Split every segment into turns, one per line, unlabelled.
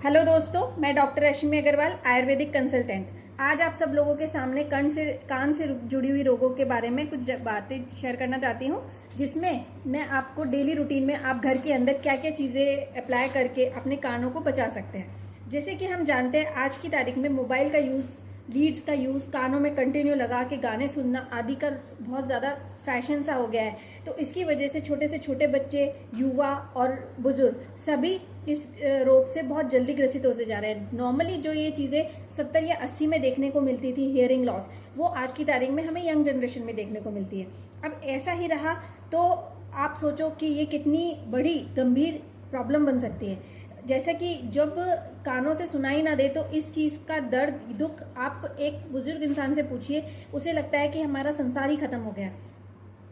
Hello दोस्तों, मैं doctor रश्मि Agarwal, Ayurvedic consultant. आज आप सब लोगों के सामने कान से जुड़ी हुई रोगों के बारे में कुछ बातें शेयर करना चाहती हूँ, जिसमें मैं आपको डेली रूटीन में आप घर के अंदर क्या क्या चीज़ें अप्लाई करके अपने कानों को बचा सकते हैं। जैसे कि हम जानते हैं आज की तारीख में मोबाइल का यूज़, लीड्स का यूज़, कानों में कंटिन्यू लगा के गाने सुनना आदि का बहुत ज़्यादा फैशन सा हो गया है। तो इसकी वजह से छोटे बच्चे, युवा और बुजुर्ग सभी इस रोग से बहुत जल्दी ग्रसित होते जा रहे हैं। नॉर्मली जो ये चीज़ें 70 या 80 में देखने को मिलती थी, हियरिंग लॉस, वो आज की तारीख में हमें यंग जनरेशन में देखने को मिलती है। अब ऐसा ही रहा तो आप सोचो कि ये कितनी बड़ी गंभीर प्रॉब्लम बन सकती है। जैसा कि जब कानों से सुनाई ना दे तो इस चीज़ का दर्द, दुख आप एक बुजुर्ग इंसान से पूछिए, उसे लगता है कि हमारा संसार ही खत्म हो गया।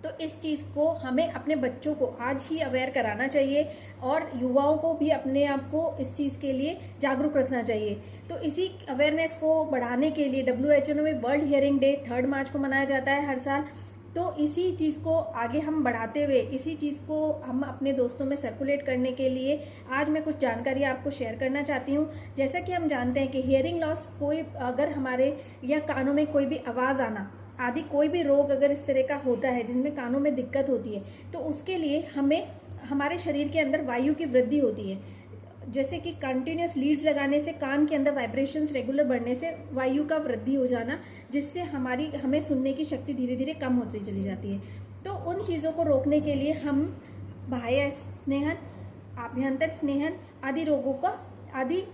तो इस चीज़ को हमें अपने बच्चों को आज ही अवेयर कराना चाहिए और युवाओं को भी अपने आप को इस चीज़ के लिए जागरूक रखना चाहिए। तो इसी अवेयरनेस को बढ़ाने के लिए WHO में वर्ल्ड हियरिंग डे 3 मार्च को मनाया जाता है हर साल। तो इसी चीज़ को आगे हम बढ़ाते हुए, इसी चीज़ को हम अपने दोस्तों में सर्कुलेट करने के लिए आज मैं कुछ जानकारी आपको शेयर करना चाहती हूँ। जैसा कि हम जानते हैं कि हियरिंग लॉस, कोई अगर हमारे या कानों में कोई भी आवाज़ आना आदि कोई भी रोग अगर इस तरह का होता है जिनमें कानों में दिक्कत होती है, तो उसके लिए हमें हमारे शरीर के अंदर वायु की वृद्धि होती है। जैसे कि कंटिन्यूस लीड्स लगाने से कान के अंदर वाइब्रेशंस रेगुलर बढ़ने से वायु का वृद्धि हो जाना, जिससे हमें सुनने की शक्ति धीरे धीरे कम होती चली जाती है। तो उन चीज़ों को रोकने के लिए हम बाह्य स्नेहन, आभ्यंतर स्नेहन आदि रोगों का आदि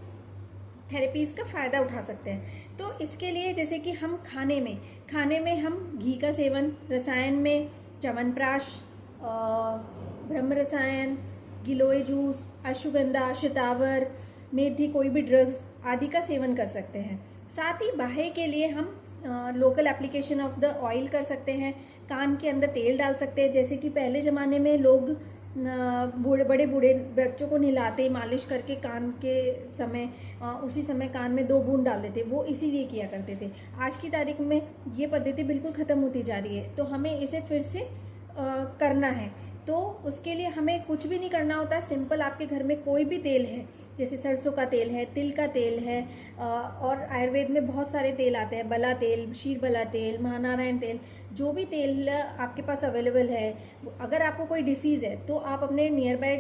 थेरेपीज़ का फ़ायदा उठा सकते हैं। तो इसके लिए जैसे कि हम खाने में हम घी का सेवन, रसायन में च्यवनप्राश, ब्रह्म रसायन, गिलोय जूस, अश्वगंधा, शतावर, मेथी, कोई भी ड्रग्स आदि का सेवन कर सकते हैं। साथ ही बाह्य के लिए हम local application of the oil कर सकते हैं, कान के अंदर तेल डाल सकते हैं। जैसे कि पहले ज़माने में लोग बड़े बूढ़े बच्चों को नहलाते, मालिश करके कान के समय उसी समय कान में 2 बूंद डाल देते, वो इसीलिए किया करते थे। आज की तारीख में ये पद्धति बिल्कुल ख़त्म होती जा रही है, तो हमें इसे फिर से करना है। तो उसके लिए हमें कुछ भी नहीं करना होता, सिंपल आपके घर में कोई भी तेल है, जैसे सरसों का तेल है, तिल का तेल है, और आयुर्वेद में बहुत सारे तेल आते हैं, बला तेल, क्षीर बला तेल, महानारायण तेल, जो भी तेल आपके पास अवेलेबल है। अगर आपको कोई डिसीज़ है तो आप अपने नियर बाय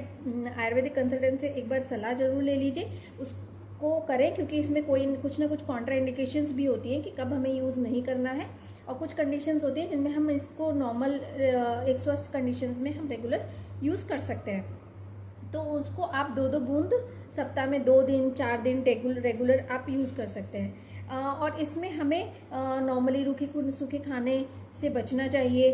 आयुर्वेदिक कंसल्टेंट से एक बार सलाह जरूर ले लीजिए, उसको करें, क्योंकि इसमें कुछ ना कुछ कॉन्ट्रा इंडिकेशंस भी होती हैं कि कब हमें यूज़ नहीं करना है, और कुछ कंडीशंस होती हैं जिनमें हम इसको नॉर्मल एक स्वस्थ कंडीशंस में हम रेगुलर यूज़ कर सकते हैं। तो उसको आप 2-2 बूंद सप्ताह में 2 दिन 4 दिन रेगुलर आप यूज़ कर सकते हैं। और इसमें हमें नॉर्मली सूखे खाने से बचना चाहिए,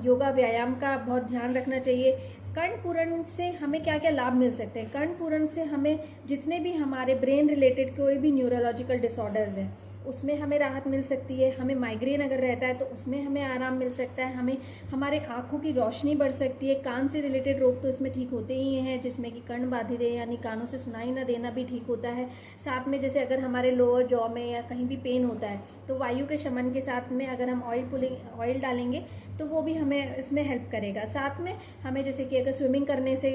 योगा व्यायाम का बहुत ध्यान रखना चाहिए। कर्णपूरण से हमें क्या क्या लाभ मिल सकते हैं? कर्णपूरण से हमें जितने भी हमारे ब्रेन रिलेटेड कोई भी न्यूरोलॉजिकल डिसऑर्डर्स हैं उसमें हमें राहत मिल सकती है। हमें माइग्रेन अगर रहता है तो उसमें हमें आराम मिल सकता है। हमें हमारे आँखों की रोशनी बढ़ सकती है। कान से रिलेटेड रोग तो इसमें ठीक होते ही हैं, जिसमें कि कर्ण बाधित है, यानी कानों से सुनाई ना देना भी ठीक होता है। साथ में जैसे अगर हमारे लोअर जॉ में या कहीं भी पेन होता है तो वायु के शमन के साथ में अगर हम ऑयल डालेंगे तो वो भी हमें इसमें हेल्प करेगा। साथ में हमें जैसे कि अगर स्विमिंग करने से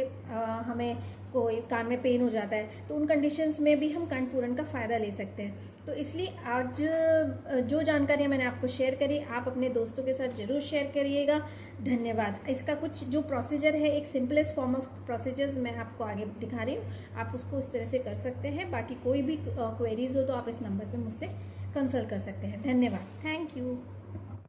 हमें कोई कान में पेन हो जाता है तो उन कंडीशंस में भी हम कर्णपूरण का फ़ायदा ले सकते हैं। तो इसलिए आज जो जानकारी मैंने आपको शेयर करी, आप अपने दोस्तों के साथ ज़रूर शेयर करिएगा। धन्यवाद। इसका कुछ जो प्रोसीजर है, एक सिंपलेस्ट फॉर्म ऑफ प्रोसीजर्स मैं आपको आगे दिखा रही हूँ, आप उसको इस तरह से कर सकते हैं। बाकी कोई भी क्वेरीज हो तो आप इस नंबर पर मुझसे कंसल्ट कर सकते हैं। धन्यवाद। Thank you.